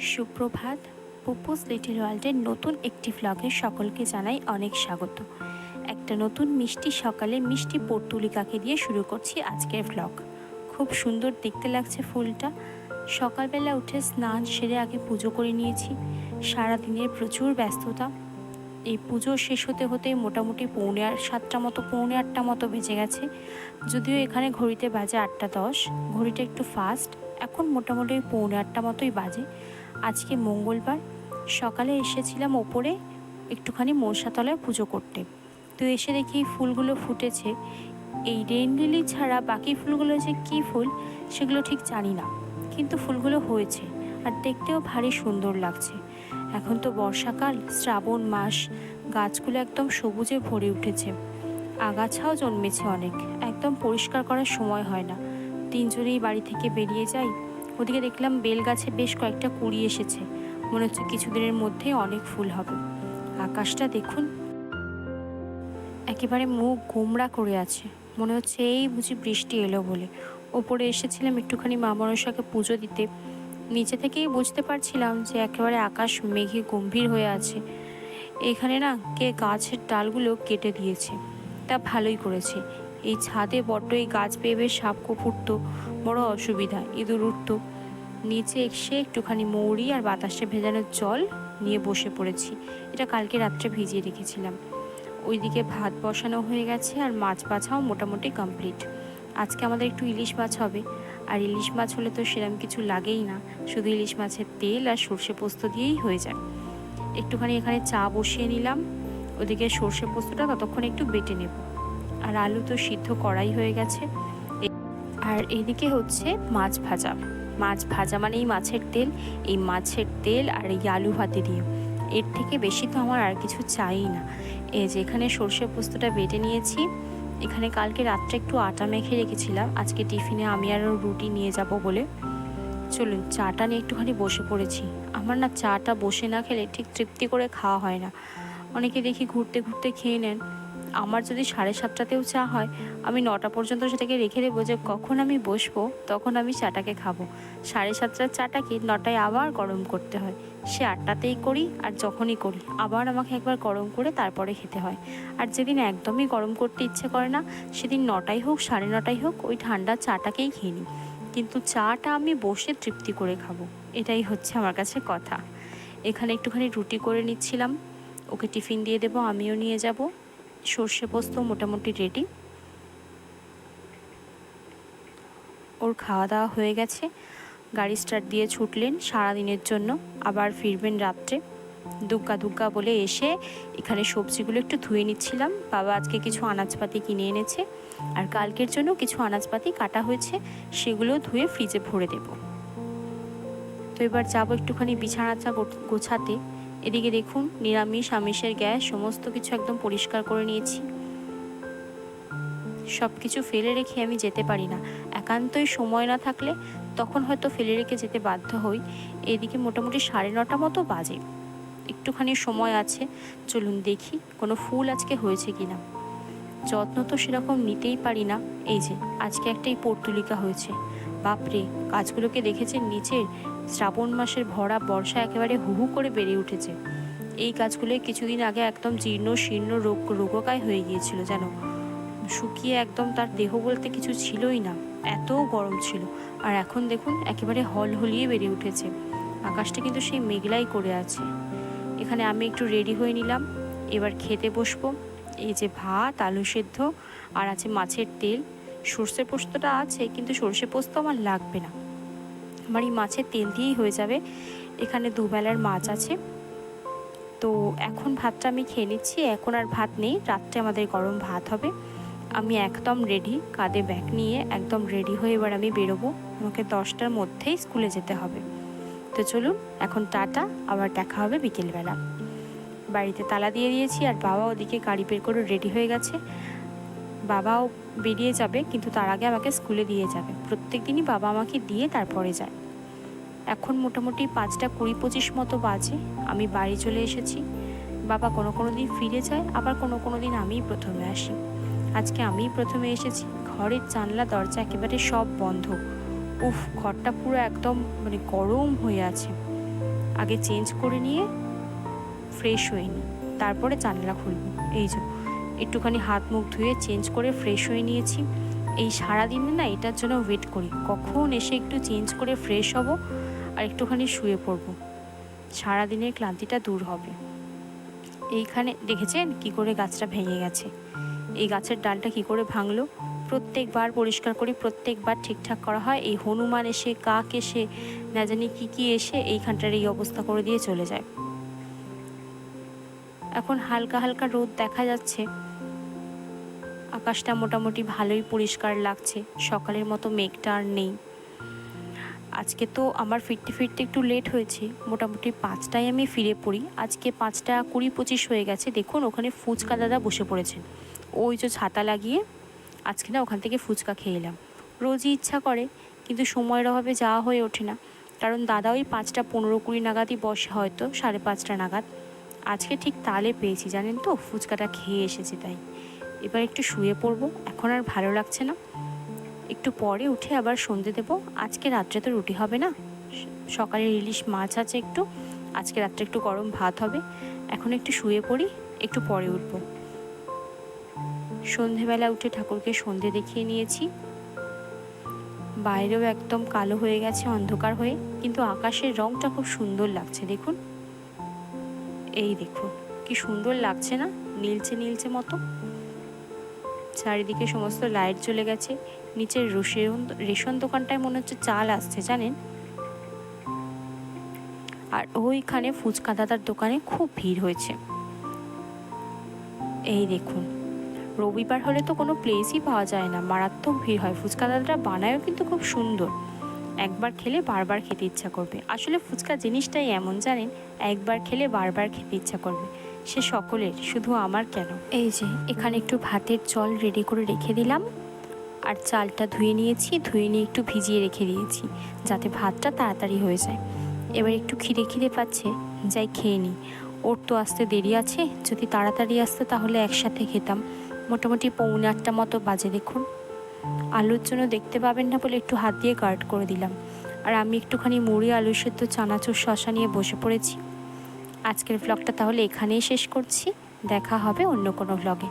সুপ্রভাত। পুপুস লিটল ওয়ার্ল্ডের নতুন একটি ভ্লগে সকলকে জানাই অনেক স্বাগত। একটা নতুন মিষ্টি সকালে মিষ্টি পর্তুলিকাকে দিয়ে শুরু করছি আজকের ভ্লগ। খুব সুন্দর দেখতে লাগছে ফুলটা। সকালবেলা উঠে স্নান সেরে আগে পুজো করে নিয়েছি। সারাদিনের প্রচুর ব্যস্ততা। এই পুজো শেষ হতে হতে মোটামুটি পৌনে আটটা মতো বেজে গেছে। যদিও এখানে ঘড়িতে বাজে 8:10, ঘড়িটা একটু ফাস্ট। এখন মোটামুটি পৌনে আটটা মতোই বাজে। আজকে মঙ্গলবার। সকালে এসেছিলাম ওপরে একটুখানি মনসাতলায় পুজো করতে। তো এসে দেখি ফুলগুলো ফুটেছে। এই রেইন লিলি ছাড়া বাকি ফুলগুলো যে কী ফুল সেগুলো ঠিক জানি না, কিন্তু ফুলগুলো হয়েছে আর দেখতেও ভারী সুন্দর লাগছে। এখন তো বর্ষাকাল, শ্রাবণ মাস, গাছগুলো একদম সবুজে ভরে উঠেছে। আগাছাও জন্মেছে অনেক, একদম পরিষ্কার করার সময় হয় না। তিনজনেই বাড়ি থেকে বেরিয়ে যাই। ওদিকে দেখলাম বেল গাছে বেশ কয়েকটা কুড়ি এসেছে। মনে হচ্ছে কিছুদিনের মধ্যে অনেক ফুল হবে। আকাশটা দেখুন, একেবারে মুখ গোমড়া করে আছে। মনে হচ্ছে এই বুঝি বৃষ্টি এলো বলে। ওপরে এসেছিলাম একটুখানি মা মনসাকে পুজো দিতে। নিচে থেকেই বুঝতে পারছিলাম যে একেবারে আকাশ মেঘে গম্ভীর হয়ে আছে। এখানে না কে গাছের ডালগুলো কেটে দিয়েছে, তা ভালোই করেছে। এই ছাদে বড্ড এই গাছ বেয়ে সাপ ফুটতো, বড় অসুবিধা, ইঁদুর উঠত। নিচে এসে একটুখানি মৌরি আর বাতাসে ভেজানো জল নিয়ে বসে পড়েছি। এটা কালকে রাত্রে ভিজিয়ে রেখেছিলাম। ওইদিকে ভাত বসানো হয়ে গেছে আর মাছ বাছাও মোটামুটি কমপ্লিট। আজকে আমাদের একটু ইলিশ মাছ হবে, আর ইলিশ মাছ হলে তো সেরকম কিছু লাগেই না, শুধু ইলিশ মাছের তেল আর সর্ষে পোস্ত দিয়েই হয়ে যায়। একটুখানি এখানে চা বসিয়ে নিলাম, ওদিকে সর্ষে পোস্তটা ততক্ষণ একটু বেটে নেব। আর আলু তো সিদ্ধ করাই হয়ে গেছে। আর এইদিকে হচ্ছে মাছ ভাজা। মাছ ভাজা মানে এই মাছের তেল, এই মাছের তেল আর এই আলু ভাতে দিয়ে, এর থেকে বেশি তো আমার আর কিছু চাই না। এই যে এখানে সর্ষে পোস্তটা বেটে নিয়েছি। এখানে কালকে রাত্রে একটু আটা মেখে রেখেছিলাম, আজকে টিফিনে আমি আরও রুটি নিয়ে যাব বলে। চলুন চাটা নিয়ে একটুখানি বসে পড়েছি। আমার না চাটা বসে না খেলে ঠিক তৃপ্তি করে খাওয়া হয় না। অনেকে দেখি ঘুরতে ঘুরতে খেয়ে নেন। আমার যদি 7:30তেও চা হয়, আমি 9টা পর্যন্ত সেটাকে রেখে দেবো যে কখন আমি বসবো তখন আমি চাটাকে খাবো। 7:30টার চাটাকে 9টায় আবার গরম করতে হয়। সে 8টাতেই করি আর যখনই করি আবার আমাকে একবার গরম করে তারপরে খেতে হয়। আর যেদিন একদমই গরম করতে ইচ্ছে করে না, সেদিন 9টাই হোক 9:30টাই হোক ওই ঠান্ডা চাটাকেই খেয়ে নিই। কিন্তু চাটা আমি বসে তৃপ্তি করে খাবো, এটাই হচ্ছে আমার কাছে কথা। এখানে একটুখানি রুটি করে নিচ্ছিলাম, ওকে টিফিন দিয়ে দেবো, আমিও নিয়ে যাব। সর্ষে পোস্ত মোটামুটি রেডি, ওর খাওয়া দাওয়া হয়ে গেছে। গাড়ি স্টার্ট দিয়ে ছুটলেন সারাদিনের জন্য, আবার ফিরবেন রাত্রে। দুগ্গা দুগ্গা বলে এসে এখানে সবজিগুলো একটু ধুয়ে নিচ্ছিলাম। বাবা আজকে কিছু আনাজপাতি কিনে এনেছে, আর কালকের জন্য কিছু আনাজপাতি কাটা হয়েছে, সেগুলো ধুয়ে ফ্রিজে ভরে দেব। তো এবার যাবো একটুখানি বিছানাটা গোছাতে। এদিকে দেখুন নিরামিষ আমিষের গ্যাস সমস্ত কিছু একদম পরিষ্কার করে নিয়েছি। সব কিছু ফেলে রেখে আমি যেতে পারি না, একান্তই সময় না থাকলে তখন হয়তো ফেলে রেখে যেতে বাধ্য হই। এদিকে মোটামুটি 9:30 মতো বাজে, একটুখানি সময় আছে। চলুন দেখি কোনো ফুল আজকে হয়েছে কিনা। যত্ন তো সেরকম নিতেই পারি না। এই যে আজকে একটা এই পর্তুলিকা হয়েছে। বাপরে, গাছগুলোকে দেখেছেন নিচে? শ্রাবণ মাসের ভরা বর্ষা একেবারে হুহু করে বেড়ে উঠেছে। এই গাছগুলোয় কিছুদিন আগে একদম জীর্ণ শীর্ণ রোগকায় হয়ে গিয়েছিল, যেন শুকিয়ে একদম তার দেহ বলতে কিছু ছিলই না, এত গরম ছিল। আর এখন দেখুন একেবারে হলহলিয়ে বেড়ে উঠেছে। আকাশটা কিন্তু সেই মেঘলাই করে আছে। এখানে আমি একটু রেডি হয়ে নিলাম, এবার খেতে বসবো। এই যে ভাত, আলু সেদ্ধ, আর আছে মাছের তেল। সর্ষে পোস্তটা আছে, কিন্তু সর্ষে পোস্ত আমার লাগবে না, আমার এই মাছের তেল দিয়েই হয়ে যাবে। এখানে দুবেলার মাছ আছে। তো এখন ভাতটা আমি খেয়ে নিচ্ছি, এখন আর ভাত নেই, রাত্রে আমাদের গরম ভাত হবে। আমি একদম রেডি, কাঁধে ব্যাগ নিয়ে একদম রেডি হয়ে এবার আমি বেরোবো। আমাকে 10টার মধ্যেই স্কুলে যেতে হবে। তো চলুন এখন টাটা, আবার দেখা হবে বিকেলবেলা। বাড়িতে তালা দিয়ে দিয়েছি, আর বাবা ওদিকে গাড়ি বের করে রেডি হয়ে গেছে। বাবাও বেরিয়ে যাবে, কিন্তু তার আগে আমাকে স্কুলে দিয়ে যাবে। প্রত্যেক দিনই বাবা আমাকে দিয়ে তারপরে যায়। এখন মোটামুটি 5:20-25 মতো বাজে, আমি বাড়ি চলে এসেছি। বাবা কোনো দিন ফিরে যায়, আবার কোনো দিন আমিই প্রথমে আসি। আজকে আমিই প্রথমে এসেছি। ঘরের জানলা দরজা একেবারে সব বন্ধ। উফ, ঘরটা পুরো একদম মানে গরম হয়ে আছে। আগে চেঞ্জ করে নিয়ে ফ্রেশ হয়ে নিই, তারপরে জানলা খুলবো। এই যে একটুখানি হাত মুখ ধুয়ে চেঞ্জ করে ফ্রেশ হয়ে নিয়েছি। এই সারাদিনে না এটার জন্য ওয়েট করি, কখন এসে একটু চেঞ্জ করে ফ্রেশ হব আর একটুখানি শুয়ে পড়বো, সারাদিনের ক্লান্তিটা দূর হবে। এইখানে দেখেছেন কি করে গাছটা ভেঙে গেছে, এই গাছের ডালটা কি করে ভাঙলো। প্রত্যেকবার পরিষ্কার করি, প্রত্যেকবার ঠিকঠাক করা হয়, এই হনুমান এসে, কাক এসে, না জানি কি এসে এইখানটার এই অবস্থা করে দিয়ে চলে যায়। এখন হালকা হালকা রোদ দেখা যাচ্ছে, আকাশটা মোটামুটি ভালোই পরিষ্কার লাগছে, সকালের মতো মেঘটা আর নেই। আজকে তো আমার ফিরতে ফিরতে একটু লেট হয়েছে, মোটামুটি 5টায় আমি ফিরে পড়ি। আজকে 5:20-25 হয়ে গেছে। দেখুন ওখানে ফুচকা দাদা বসে পড়েছেন, ওই যে ছাতা লাগিয়ে। আজকে না ওখান থেকে ফুচকা খেয়ে এলাম। রোজই ইচ্ছা করে, কিন্তু সময়ের অভাবে যাওয়া হয়ে ওঠে না, কারণ দাদা ওই 5:15-20 নাগাদই বসে, হয়তো 5:30 নাগাদ। আজকে ঠিক তালে পেয়েছি জানেন তো, ফুচকাটা খেয়ে এসেছি তাই। এবার একটু শুয়ে পড়বো, এখন আর ভালো লাগছে না, একটু পরে উঠে আবার সন্ধে দেবো। আজকে রাত্রে তো রুটি হবে না, সকালে ইলিশ মাছ আছে একটু, আজকে রাত্রে একটু গরম ভাত হবে। এখন একটু শুয়ে পড়ি, একটু পরে উঠবো। সন্ধেবেলা উঠে ঠাকুরকে সন্ধে দেখিয়ে নিয়েছি। বাইরেও একদম কালো হয়ে গেছে, অন্ধকার হয়ে, কিন্তু আকাশের রংটা খুব সুন্দর লাগছে দেখুন। এই দেখুন কি সুন্দর লাগছে না, নীলচে নীলচে মতো। চারিদিকে সমস্ত লাইট জ্বলে গেছে। নিচের রেশন দোকানটায় মনে হচ্ছে চাল আসছে জানেন। আর ওইখানে ফুচকা দাদার দোকানে খুব ভিড় হয়েছে। এই দেখুন, রবিবার হলে তো কোনো প্লেসই পাওয়া যায় না, মারাত্মক ভিড় হয়। ফুচকা দাদাটা বানায়ও কিন্তু খুব সুন্দর, একবার খেলে বারবার খেতে ইচ্ছা করবে। আসলে ফুচকা জিনিসটাই এমন জানেন, একবার খেলে বারবার খেতে ইচ্ছা করবে, সে সকলের, শুধু আমার কেন। এই যে এখানে একটু ভাতের জল রেডি করে রেখে দিলাম, আর চালটা ধুয়ে নিয়েছি, ধুয়ে নিয়ে একটু ভিজিয়ে রেখে দিয়েছি যাতে ভাতটা তাড়াতাড়ি হয়ে যায়। এবার একটু খিদে পাচ্ছে, যাই খেয়ে নিই। ওর তো আসতে দেরি আছে, যদি তাড়াতাড়ি আসতো তাহলে একসাথে খেতাম। মোটামুটি 7:45 মতো বাজে। দেখুন আলুর জন্য দেখতে পাবেন না বলে একটু হাত দিয়ে গার্ড করে দিলাম। আর আমি একটুখানি মুড়ি, আলু সেদ্ধ, চানাচুর, শশা নিয়ে বসে পড়েছি। আজকের ভ্লগটা তাহলে এখানেই শেষ করছি, দেখা হবে অন্য কোনো ভ্লগে।